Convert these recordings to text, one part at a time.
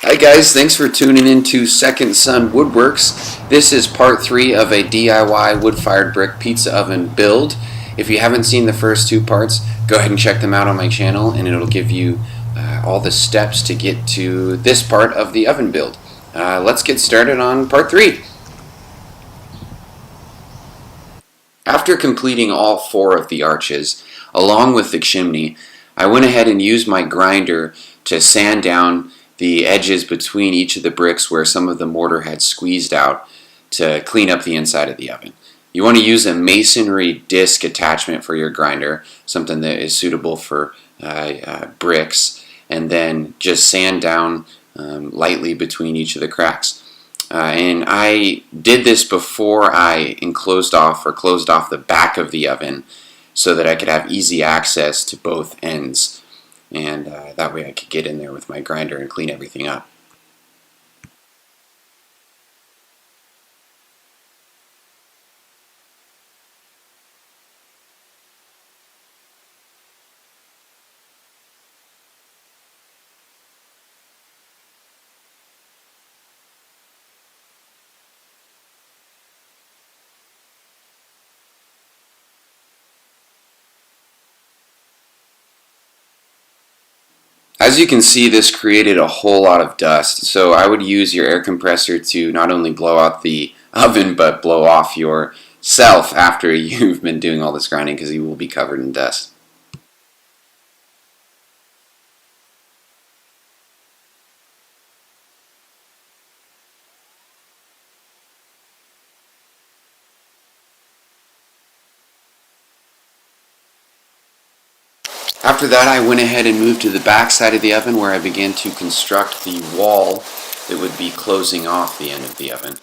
Hi guys, thanks for tuning in to Second Son Woodworks. This is part 3 of a DIY wood-fired brick pizza oven build. If you haven't seen the first two parts, go ahead and check them out on my channel and it'll give you all the steps to get to this part of the oven build. Let's get started on part 3. After completing all 4 of the arches, along with the chimney, I went ahead and used my grinder to sand down the edges between each of the bricks where some of the mortar had squeezed out to clean up the inside of the oven. You want to use a masonry disc attachment for your grinder, something that is suitable for bricks, and then just sand down lightly between each of the cracks. And I did this before I closed off the back of the oven so that I could have easy access to both ends. And that way I could get in there with my grinder and clean everything up. As you can see, this created a whole lot of dust, so I would use your air compressor to not only blow out the oven but blow off yourself after you've been doing all this grinding, because you will be covered in dust. After that, I went ahead and moved to the back side of the oven where I began to construct the wall that would be closing off the end of the oven.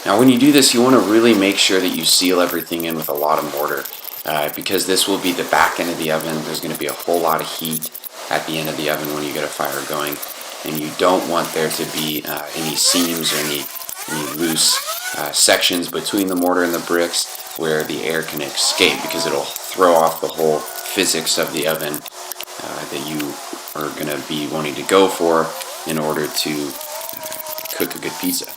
Now when you do this, you want to really make sure that you seal everything in with a lot of mortar because this will be the back end of the oven. There's going to be a whole lot of heat at the end of the oven when you get a fire going, and you don't want there to be any seams or any loose sections between the mortar and the bricks where the air can escape, because it'll throw off the whole physics of the oven that you are going to be wanting to go for in order to cook a good pizza.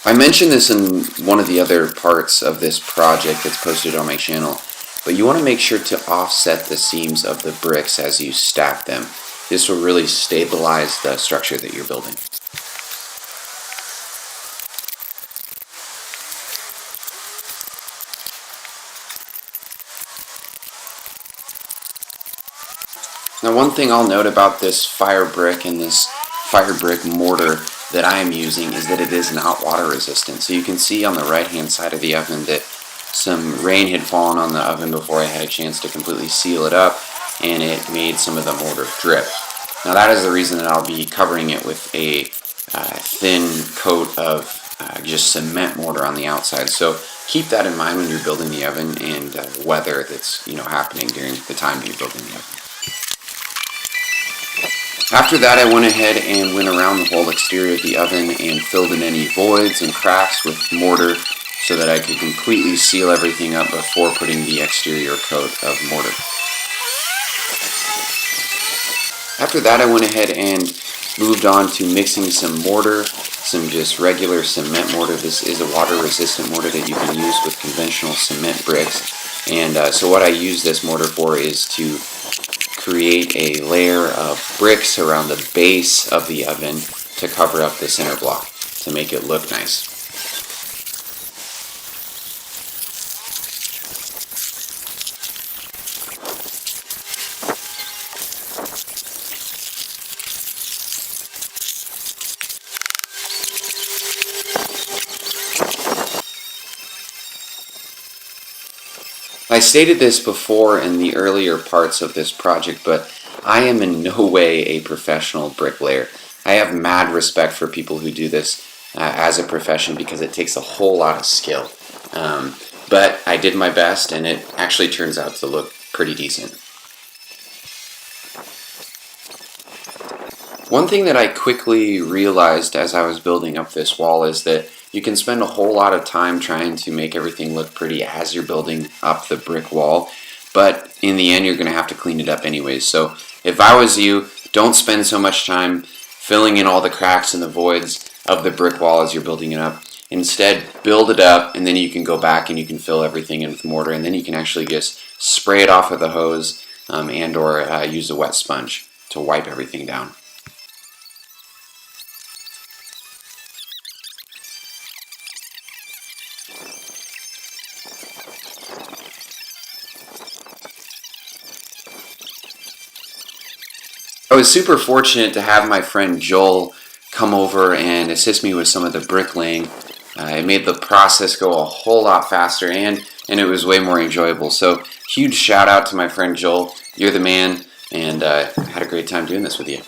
I mentioned this in one of the other parts of this project that's posted on my channel, but you want to make sure to offset the seams of the bricks as you stack them. This will really stabilize the structure that you're building. Now, one thing I'll note about this fire brick and this fire brick mortar that I am using is that it is not water resistant. So you can see on the right hand side of the oven that some rain had fallen on the oven before I had a chance to completely seal it up, and it made some of the mortar drip. Now that is the reason that I'll be covering it with a thin coat of just cement mortar on the outside. So keep that in mind when you're building the oven and weather that's happening during the time that you're building the oven. After that, I went ahead and went around the whole exterior of the oven and filled in any voids and cracks with mortar so that I could completely seal everything up before putting the exterior coat of mortar. After that, I went ahead and moved on to mixing some mortar, some just regular cement mortar. This is a water-resistant mortar that you can use with conventional cement bricks. And so what I use this mortar for is to create a layer of bricks around the base of the oven to cover up the center block to make it look nice. I stated this before in the earlier parts of this project, but I am in no way a professional bricklayer. I have mad respect for people who do this as a profession because it takes a whole lot of skill. But I did my best, and it actually turns out to look pretty decent. One thing that I quickly realized as I was building up this wall is that you can spend a whole lot of time trying to make everything look pretty as you're building up the brick wall, but in the end you're going to have to clean it up anyways. So if I was you, don't spend so much time filling in all the cracks and the voids of the brick wall as you're building it up. Instead, build it up, and then you can go back and you can fill everything in with mortar, and then you can actually just spray it off with a hose and or use a wet sponge to wipe everything down. I was super fortunate to have my friend Joel come over and assist me with some of the bricklaying. It made the process go a whole lot faster, and it was way more enjoyable. So huge shout out to my friend Joel. You're the man, and had a great time doing this with you.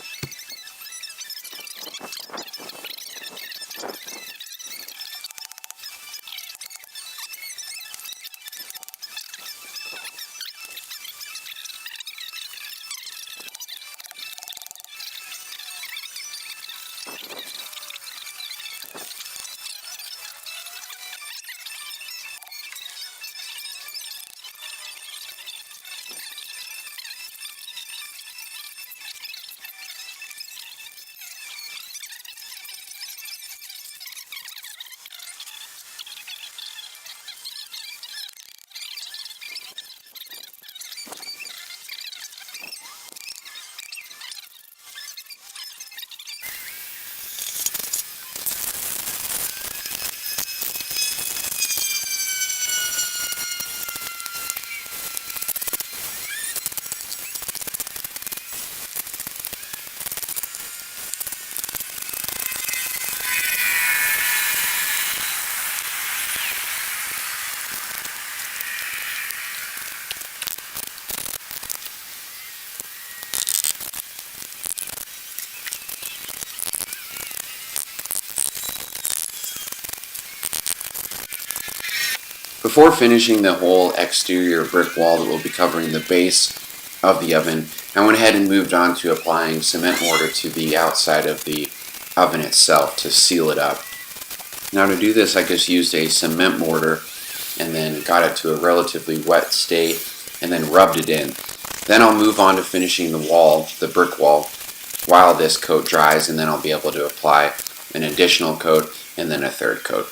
Before finishing the whole exterior brick wall that will be covering the base of the oven, I went ahead and moved on to applying cement mortar to the outside of the oven itself to seal it up. Now to do this, I just used a cement mortar and then got it to a relatively wet state and then rubbed it in. Then I'll move on to finishing the wall, the brick wall, while this coat dries, and then I'll be able to apply an additional coat and then a third coat.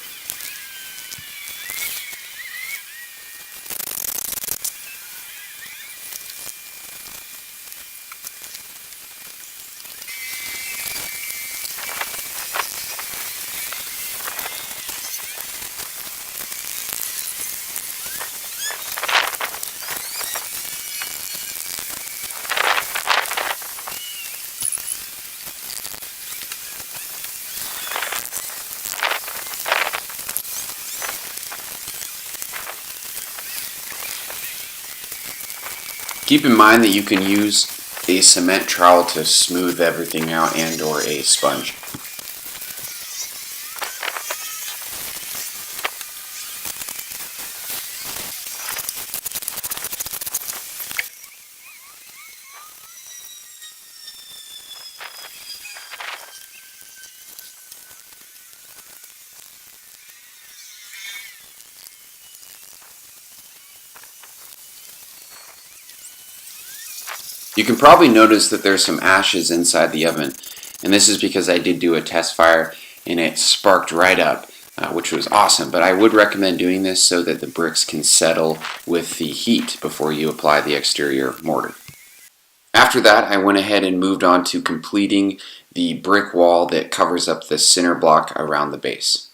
Keep in mind that you can use a cement trowel to smooth everything out and or a sponge. You can probably notice that there's some ashes inside the oven, and this is because I did do a test fire and it sparked right up, which was awesome. But I would recommend doing this so that the bricks can settle with the heat before you apply the exterior mortar. After that, I went ahead and moved on to completing the brick wall that covers up the center block around the base.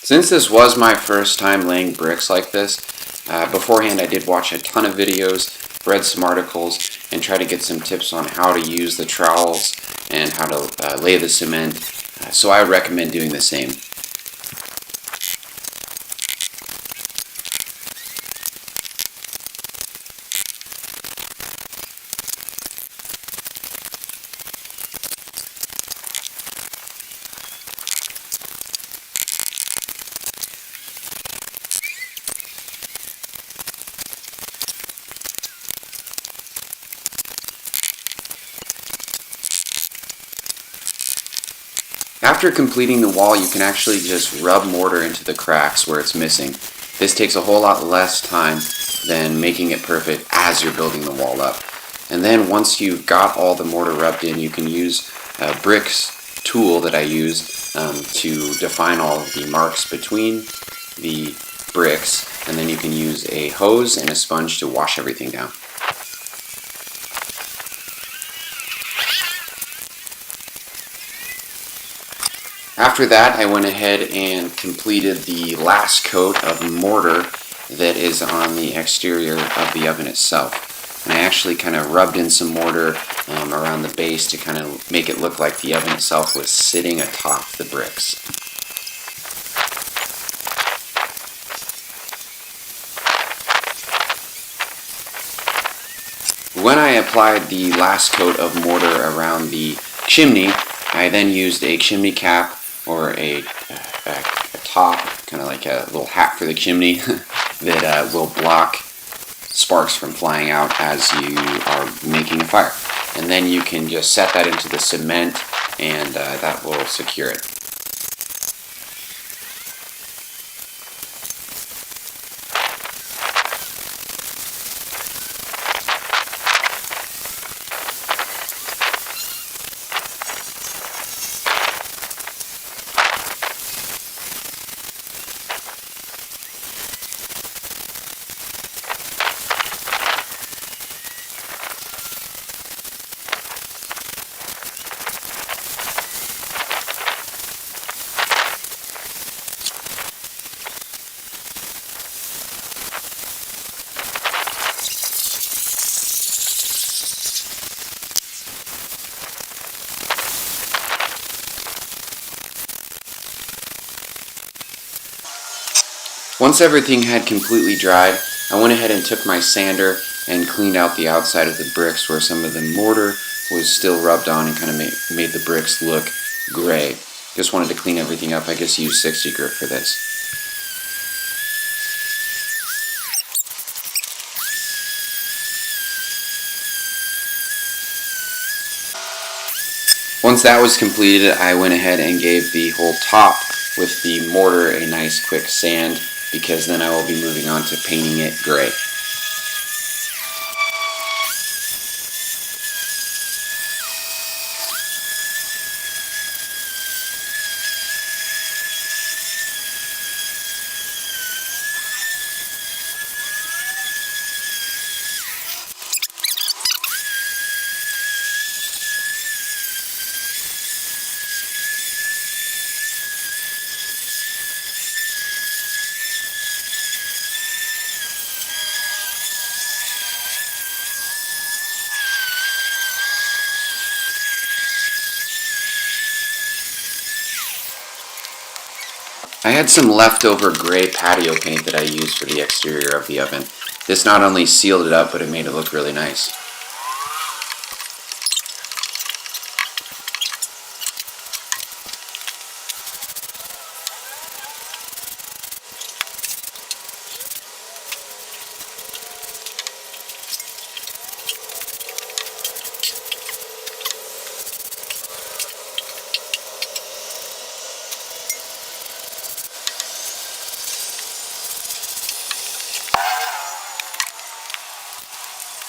Since this was my first time laying bricks like this, beforehand I did watch a ton of videos, read some articles, and try to get some tips on how to use the trowels and how to lay the cement, so I would recommend doing the same. After completing the wall, you can actually just rub mortar into the cracks where it's missing. This takes a whole lot less time than making it perfect as you're building the wall up. And then once you've got all the mortar rubbed in, you can use a bricks tool that I use to define all of the marks between the bricks, and then you can use a hose and a sponge to wash everything down. After that, I went ahead and completed the last coat of mortar that is on the exterior of the oven itself. And I actually kind of rubbed in some mortar around the base to kind of make it look like the oven itself was sitting atop the bricks. When I applied the last coat of mortar around the chimney, I then used a chimney cap or a top, kind of like a little hat for the chimney that will block sparks from flying out as you are making a fire. And then you can just set that into the cement and that will secure it. Once everything had completely dried, I went ahead and took my sander and cleaned out the outside of the bricks where some of the mortar was still rubbed on and kind of made the bricks look gray. Just wanted to clean everything up. I just used 60 grit for this. Once that was completed, I went ahead and gave the whole top with the mortar a nice quick sand, because then I will be moving on to painting it gray. I had some leftover gray patio paint that I used for the exterior of the oven. This not only sealed it up, but it made it look really nice.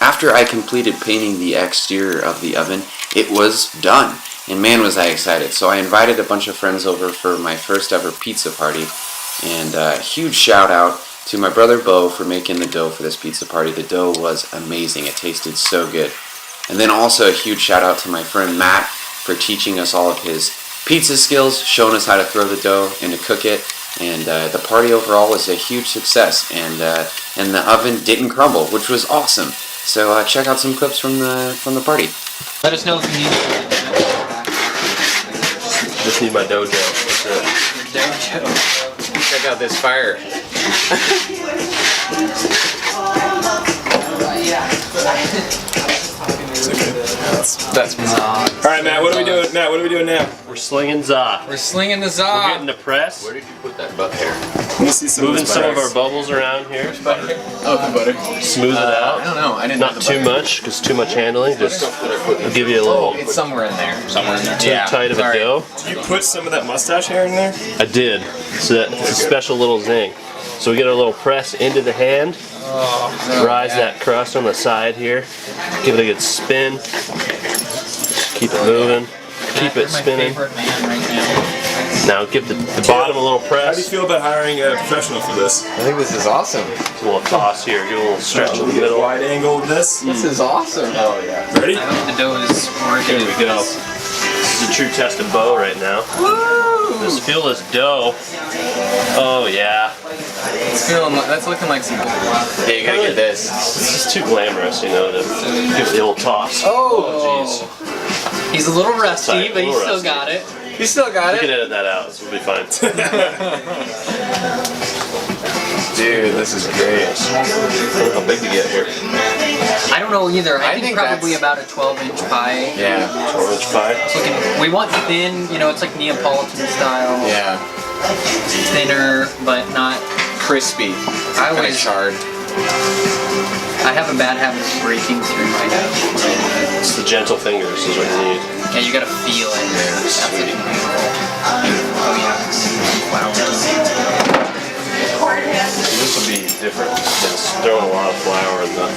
After I completed painting the exterior of the oven, it was done, and man was I excited. So I invited a bunch of friends over for my first ever pizza party, and a huge shout out to my brother Bo for making the dough for this pizza party. The dough was amazing, it tasted so good. And then also a huge shout out to my friend Matt for teaching us all of his pizza skills, showing us how to throw the dough and to cook it, And the party overall was a huge success, and the oven didn't crumble, which was awesome. So check out some clips from the party. Let us know if you need. Just need my dojo. That's it. Your dojo. Check out this fire. That's Alright, Matt, what are we doing? Matt, what are we doing now? We're slinging za. We're slinging the We're za. getting the press. Where did you put that butt hair? Let me see moving some of our bubbles around here. Oh, the butter. Smooth it out. I don't know. I didn't. Not too much, because too much handling. Just I'll give you a little. It's somewhere in there. Somewhere in there. Too tight of a dough. You put some of that mustache hair in there? I did. So that's a special little zing. So we get our little press into the hand. Rise that crust on the side here. Give it a good spin. Keep it moving. Keep it spinning. My favorite man right Now give the bottom a little How do you press. feel about hiring a professional for this? I think this is awesome. A little toss here. Give it a little stretch in the Get a middle. wide angle of this. This is awesome. Oh yeah. Ready? now. The dough is working. Here we go. This is a true test of bow right now. Just feel this dough. Oh yeah. It's feeling. That's looking like some. Yeah, you gotta get this. This is too glamorous, you know, to give the old toss. Oh. He's a little rusty, Tight, but a he little still rusty. got it. He still got You can it. edit that out, so we'll be fine. Dude, this is great. I don't know how big to get here. I don't know either. I think think probably that's- about a 12-inch pie. Yeah. 4-inch pie. It's looking, we want thin, you know, it's like Neapolitan style. Yeah. Thinner, but not. Crispy. I Kinda always. charred. I have a bad habit of breaking through my dough. It's the gentle fingers is what you need. Yeah, you gotta feel it. That's looking beautiful. Oh yeah. Wow. This will be different than throwing a lot of flour in the.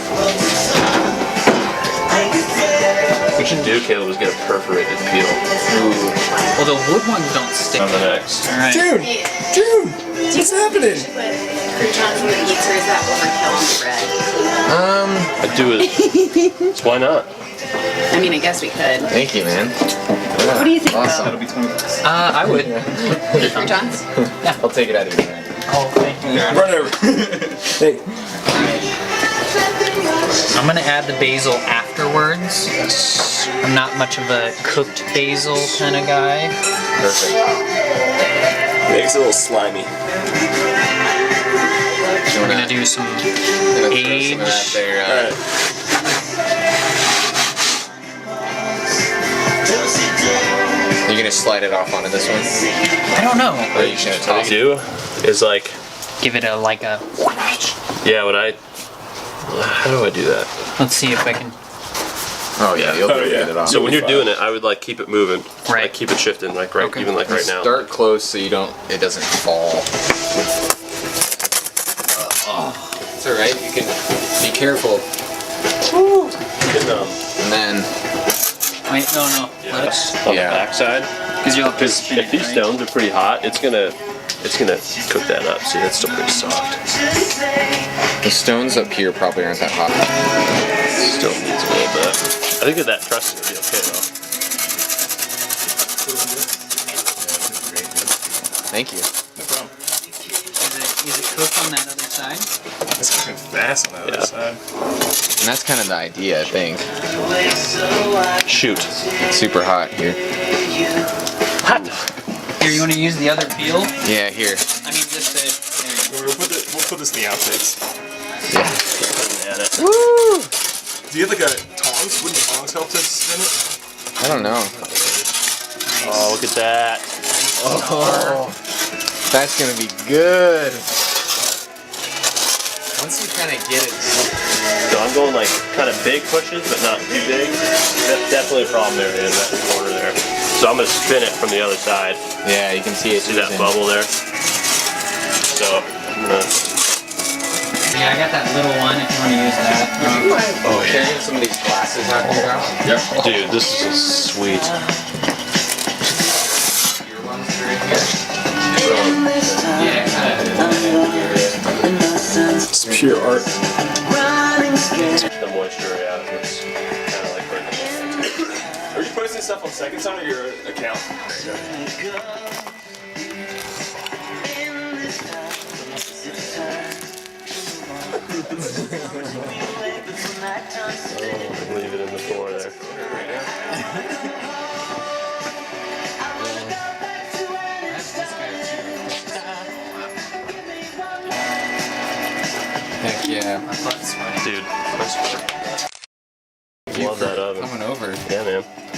What you should do, Caleb, is get a perforated peel. Well, the wood ones don't stick. On the next. All right. Dude! What's happening? Croutons in the eats, or is that overkill on the bread? I do it. Why not? I mean, I guess we could. Thank you, man. What do you think, Awesome. though? I would. Croutons? I'll take it out of your hand. Oh, thank you. Run over. Hey, I'm gonna add the basil afterwards. I'm not much of a cooked basil kind of guy. Perfect. makes it a little slimy. We're gonna do some age. Alright. You're gonna slide it off onto this one? I don't know. Or you should What toss I do is like, Give it a like a. yeah, how do I do that? Let's see if I can. Oh yeah, you'll be able to get it off. So when you're doing it, I would like keep it moving. Right. Like keep it shifting, like right, Okay. even like right now. Start close so it doesn't fall. It's alright, you can be careful. And, And then, Wait, no. yeah, Let it. on Yeah. the back side. Because you'll have to Because spin if it, these right? stones are pretty hot, it's gonna cook that up. See, that's still pretty soft. the stones up here probably aren't that hot. Still needs a little bit. I think that crust is gonna be okay though. Thank you. No problem. Is it cooked on that other side? It's fucking fast on the other Yeah. side. And that's kind of the idea, I think. Shoot. It's super hot here. Hot. Here, you want to use the other peel? Yeah, here. I mean, just the. We'll put this in the outtakes. Yeah. At it. Woo! Do you have like a tongs? Wouldn't tongs help to spin it? I don't know. Oh, look at that. Oh, that's gonna be good. Once you kind of get it. So I'm going like kind of big pushes, but not too big. That's definitely a problem there in that corner there. So I'm gonna spin it from the other side. Yeah, you can see it. See that oozing. bubble there? So I'm gonna. Yeah, I got that little one if you want to use that. Oh, yeah. Carrying some of these glasses out here now? Dude, this is sweet. Your ones are in here. It's pure art. The moisture, yeah, it's kind of like breaking. Are you posting stuff on Second Son or your account? Yeah. My butt's sweaty. Dude. Love that oven. Coming over. Yeah, man.